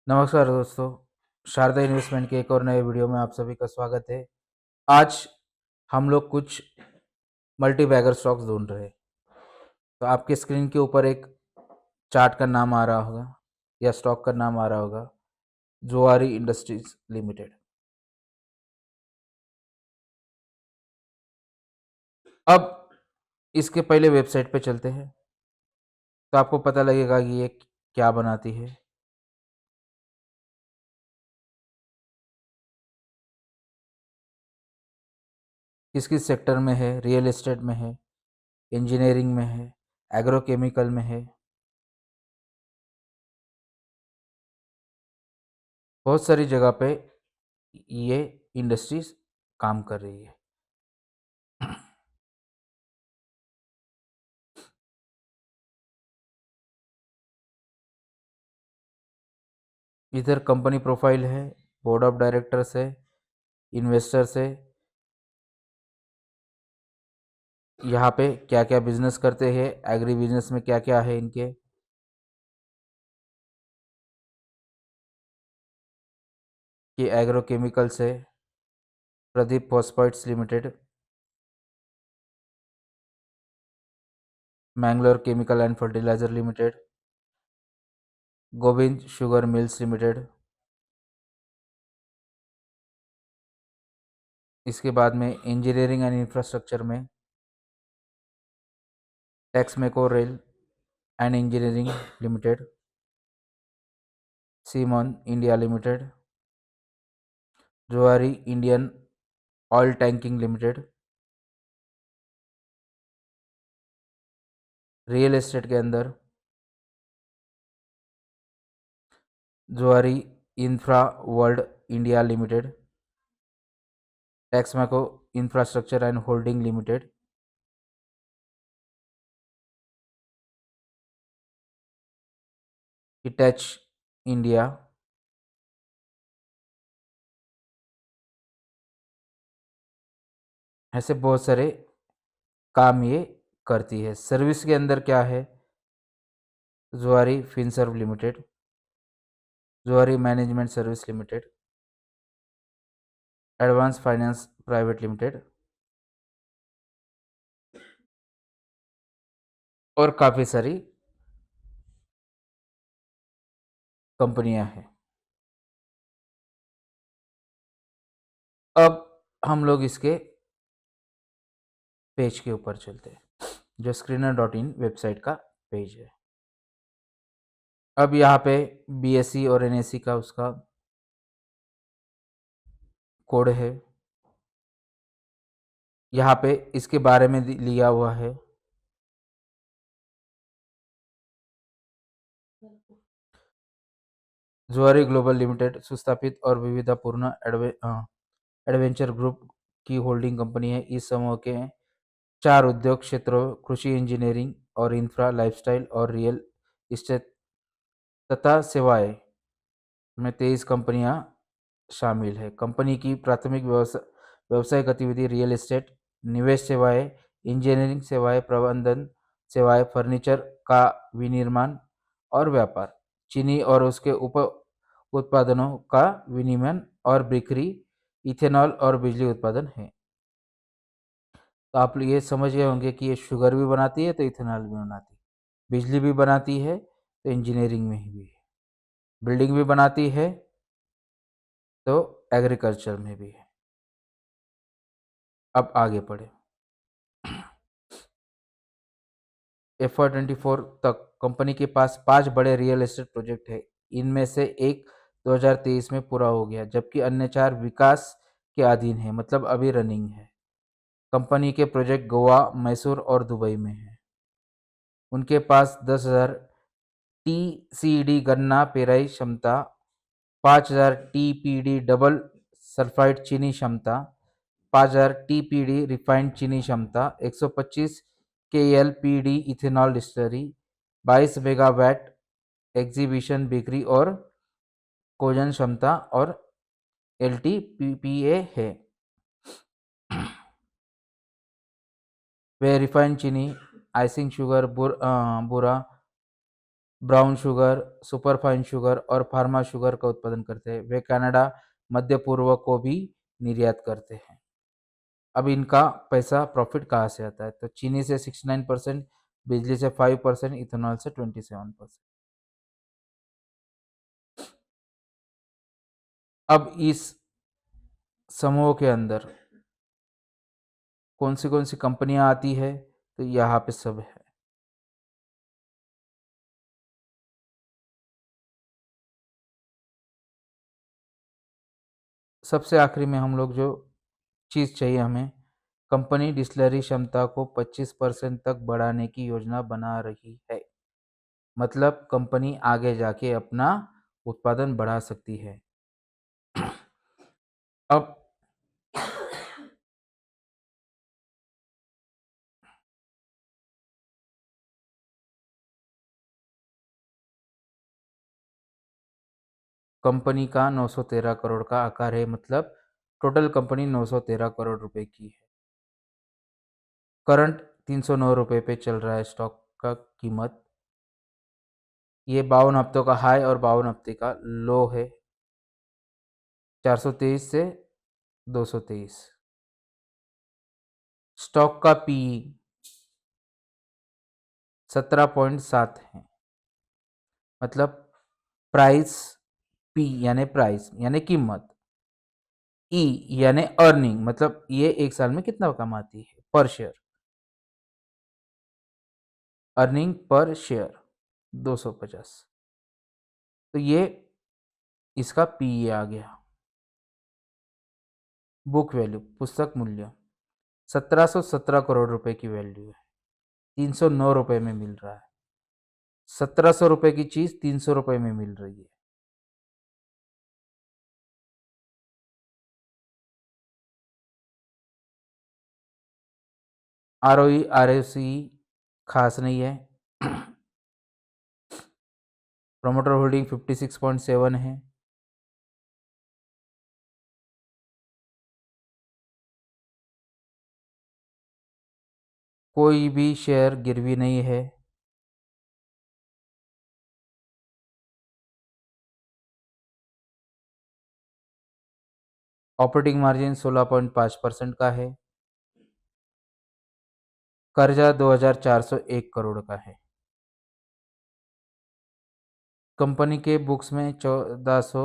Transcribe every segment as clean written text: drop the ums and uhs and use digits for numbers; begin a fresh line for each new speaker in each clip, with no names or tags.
नमस्कार दोस्तों, शारदा इन्वेस्टमेंट के एक और नए वीडियो में आप सभी का स्वागत है। आज हम लोग कुछ मल्टी बैगर स्टॉक्स ढूंढ रहे हैं। तो आपके स्क्रीन के ऊपर एक चार्ट का नाम आ रहा होगा या स्टॉक का नाम आ रहा होगा, जुआरी इंडस्ट्रीज लिमिटेड। अब इसके पहले वेबसाइट पे चलते हैं तो आपको पता लगेगा कि ये क्या बनाती है। किस किस सेक्टर में है, रियल एस्टेट में है, इंजीनियरिंग में है, एग्रोकेमिकल में है, बहुत सारी जगह पे ये इंडस्ट्रीज काम कर रही है। इधर कंपनी प्रोफाइल है, बोर्ड ऑफ डायरेक्टर्स है, इन्वेस्टर्स है, यहाँ पे क्या क्या बिजनेस करते हैं, एग्री बिजनेस में क्या क्या है इनके, ये एग्रो केमिकल्स है, Pradeep phosphides limited, Mangalore chemical and fertilizer limited, Govind sugar mills limited. इसके बाद में इंजीनियरिंग एंड इंफ्रास्ट्रक्चर में Texmaco rail and engineering limited, सीमॉन India limited, Zuari Indian oil tanking limited. Real estate के अंदर Zuari infra world India limited, Texmaco infrastructure and holding limited, हिटैच India, ऐसे बहुत सारे काम ये करती है। सर्विस के अंदर क्या है, जुआरी फिनसर्व लिमिटेड, जुआरी management service limited, advance finance private limited और काफ़ी सारी कंपनियां हैं। अब हम लोग इसके पेज के ऊपर चलते हैं, जो screener.in वेबसाइट का पेज है। अब यहाँ पे बीएससी और एनएससी का उसका कोड है, यहाँ पे इसके बारे में लिया हुआ है। जुआरी ग्लोबल लिमिटेड सुस्थापित और विविधतापूर्ण एडवेंचर ग्रुप की होल्डिंग कंपनी है। इस समूह के 4 उद्योग क्षेत्रों कृषि, इंजीनियरिंग और इंफ्रा, लाइफस्टाइल और रियल इस्टेट तथा सेवाएं में 23 कंपनियां शामिल है। कंपनी की प्राथमिक व्यवसाय गतिविधि रियल एस्टेट, निवेश सेवाएं, इंजीनियरिंग सेवाएं, प्रबंधन सेवाएं, फर्नीचर का विनिर्माण और व्यापार, चीनी और उसके उप उत्पादनों का विनिमय और बिक्री, इथेनॉल और बिजली उत्पादन है। तो आप ये समझ गए होंगे कि ये शुगर भी बनाती है तो इथेनॉल भी बनाती है, बिजली भी बनाती है तो इंजीनियरिंग में ही भी है, बिल्डिंग भी बनाती है तो एग्रीकल्चर में भी है। अब आगे बढ़े। FY24 तक कंपनी के पास 5 बड़े रियल एस्टेट प्रोजेक्ट है। इनमें से एक 2023 में पूरा हो गया, जबकि अन्य 4 विकास के अधीन है, मतलब अभी रनिंग है। कंपनी के प्रोजेक्ट गोवा, मैसूर और दुबई में है। उनके पास 10,000 TCD गन्ना पेराई क्षमता, 5,000 TPD डबल सल्फाइड चीनी क्षमता, 5,000 TPD रिफाइंड चीनी क्षमता, 125 KLPD ethanol distillery, 22 megawatt exhibition bakery और कोजन क्षमता और LTPPA है। वे रिफाइंड चीनी आइसिंग शुगर, बुरा, ब्राउन शुगर, सुपरफाइन शुगर और फार्मा शुगर का उत्पादन करते हैं। वे कनाडा, मध्य पूर्व को भी निर्यात करते हैं। अब इनका पैसा प्रॉफिट कहाँ से आता है? तो चीनी से 69%, बिजली से 5%, इथेनॉल से 27%। अब इस समूह के अंदर कौन सी कंपनियां आती है? तो यहाँ पे सब है। सबसे आखिरी में हम लोग जो चीज़ चाहिए हमें, कंपनी डिस्टिलरी क्षमता को 25% तक बढ़ाने की योजना बना रही है। मतलब कंपनी आगे जाके अपना उत्पादन बढ़ा सकती है। अब कंपनी का 913 करोड़ का आकार है, मतलब टोटल कंपनी 913 करोड़ रुपए की है। करंट 309 रुपए पे चल रहा है स्टॉक का कीमत। ये 52 हफ्तों का हाई और 52 हफ्ते का लो है। 423 से 223। स्टॉक का पी 17.7 है। मतलब प्राइस, पी यानी प्राइस यानी कीमत, ई यानी अर्निंग, मतलब ये एक साल में कितना कमाती है पर शेयर, अर्निंग पर शेयर 250। तो ये इसका पी आ गया। बुक वैल्यू, पुस्तक मूल्य 1717 करोड़ रुपए की वैल्यू है। 309 रुपए में मिल रहा है। 1700 रुपए की चीज 300 रुपए में मिल रही है। आर ओ ई, आर एस सी खास नहीं है। प्रोमोटर होल्डिंग 56.7 है। कोई भी शेयर गिरवी नहीं है। ऑपरेटिंग मार्जिन 16.5% का है। कर्जा 2401 करोड़ का है। कंपनी के बुक्स में 1400।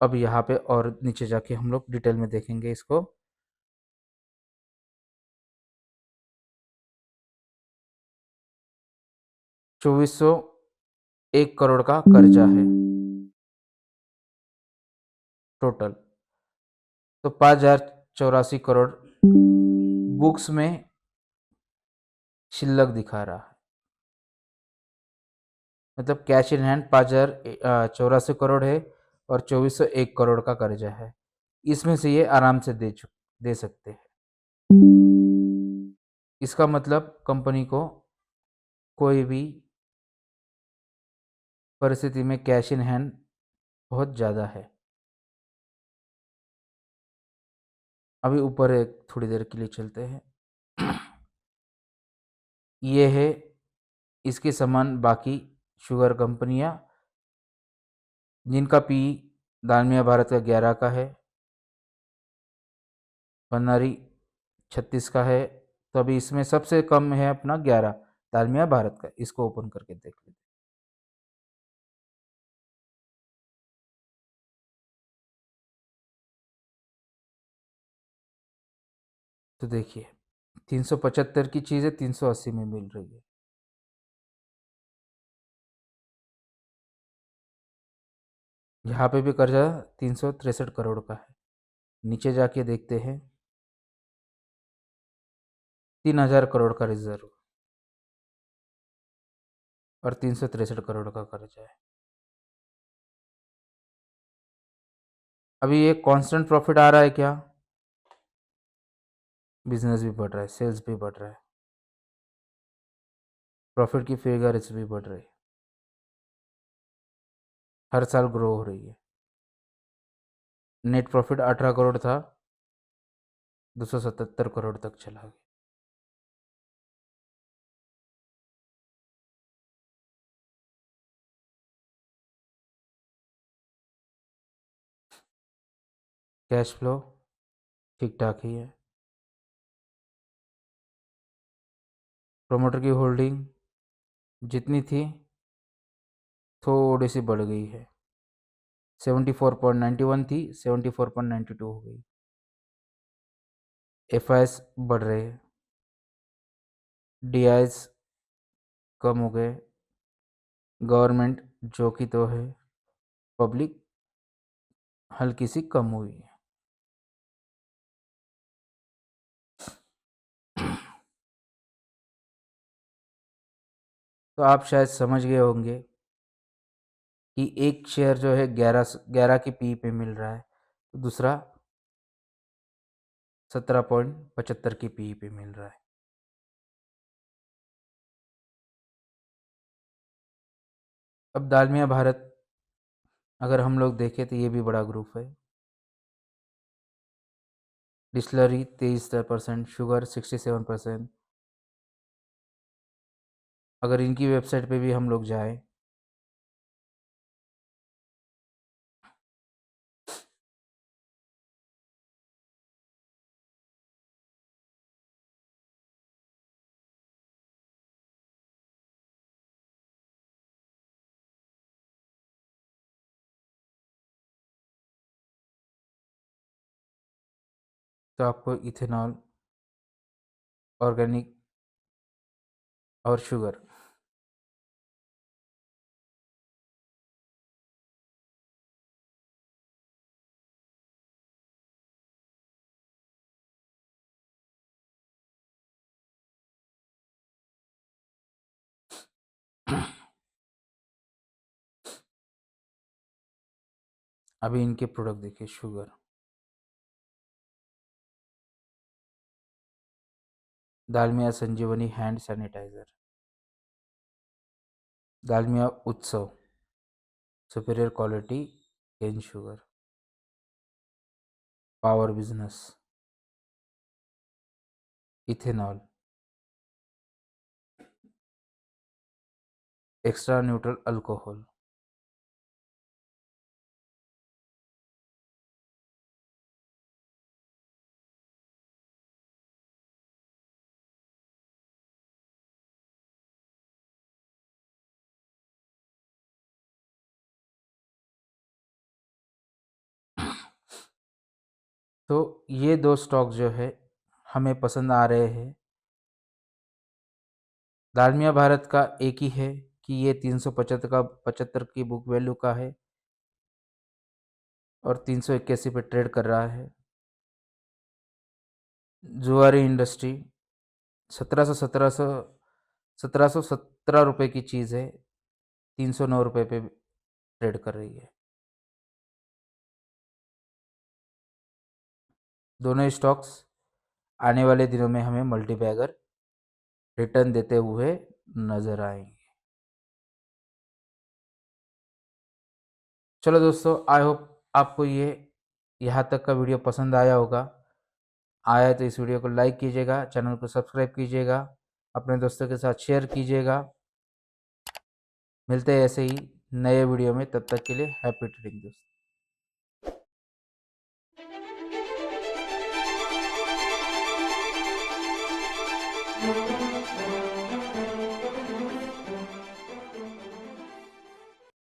अब यहाँ पे और नीचे जाके हम लोग डिटेल में देखेंगे इसको। 2401 करोड़ का कर्जा है टोटल। तो 5084 करोड़ बुक्स में शिल्लक दिखा रहा है। मतलब कैश इन हैंड 5084 करोड़ है और 2401 करोड़ का कर्जा है। इसमें से ये आराम से दे सकते हैं। इसका मतलब कंपनी को कोई भी परिस्थिति में कैश इन हैंड बहुत ज़्यादा है। अभी ऊपर एक थोड़ी देर के लिए चलते हैं। ये है इसके समान बाकी शुगर कंपनियां जिनका पी दालमिया भारत का 11 का है, पन्नारी 36 का है। तो अभी इसमें सबसे कम है अपना 11 दालमिया भारत का। इसको ओपन करके देख लेते हैं। तो देखिए 375 की चीज़ है 380 में मिल रही है। यहाँ पे भी कर्जा 363 करोड़ का है। नीचे जाके देखते हैं 3000 करोड़ का रिजर्व और 363 करोड़ का कर्जा है। अभी ये कांस्टेंट प्रॉफिट आ रहा है क्या? बिजनेस भी बढ़ रहा है, सेल्स भी बढ़ रहा है, प्रॉफिट की फिगर्स भी बढ़ रही है, हर साल ग्रो हो रही है। नेट प्रॉफिट 18 करोड़ था, 277 करोड़ तक चला गया। कैश फ्लो ठीक ठाक ही है। प्रोमोटर की होल्डिंग जितनी थी थोड़ी सी बढ़ गई है, 74.91 थी, 74.92 हो गई। एफआईएस बढ़ रहे हैं, डीआईएस कम हो गए, गवर्नमेंट जो कि तो है, पब्लिक हल्की सी कम हुई है। तो आप शायद समझ गए होंगे कि एक शेयर जो है 11 की पी पे मिल रहा है, तो दूसरा 17.75 की पी पे मिल रहा है। अब दालमिया भारत अगर हम लोग देखें तो ये भी बड़ा ग्रुप है। Distillery 23%, sugar 67%। अगर इनकी वेबसाइट पे भी हम लोग जाएं तो आपको इथेनॉल, ऑर्गेनिक और शुगर अभी इनके प्रोडक्ट देखिए। Sugar, Dalmia Sanjeevani hand sanitiser, Dalmia Utsav superior quality cane sugar, power business, ethanol, extra neutral alcohol. तो ये दो स्टॉक जो है हमें पसंद आ रहे हैं। दालमिया भारत का एक ही है कि ये 375 की बुक वैल्यू का है और 381 पे ट्रेड कर रहा है। जुआरी इंडस्ट्री 1717 रुपये की चीज़ है, 309 रुपये पे ट्रेड कर रही है। दोनों स्टॉक्स आने वाले दिनों में हमें मल्टीबैगर रिटर्न देते हुए नजर आएंगे। चलो दोस्तों, आई होप आपको ये यहाँ तक का वीडियो पसंद आया होगा। आया तो इस वीडियो को लाइक कीजिएगा, चैनल को सब्सक्राइब कीजिएगा, अपने दोस्तों के साथ शेयर कीजिएगा। मिलते हैं ऐसे ही नए वीडियो में, तब तक के लिए हैप्पी ट्रेडिंग दोस्तों।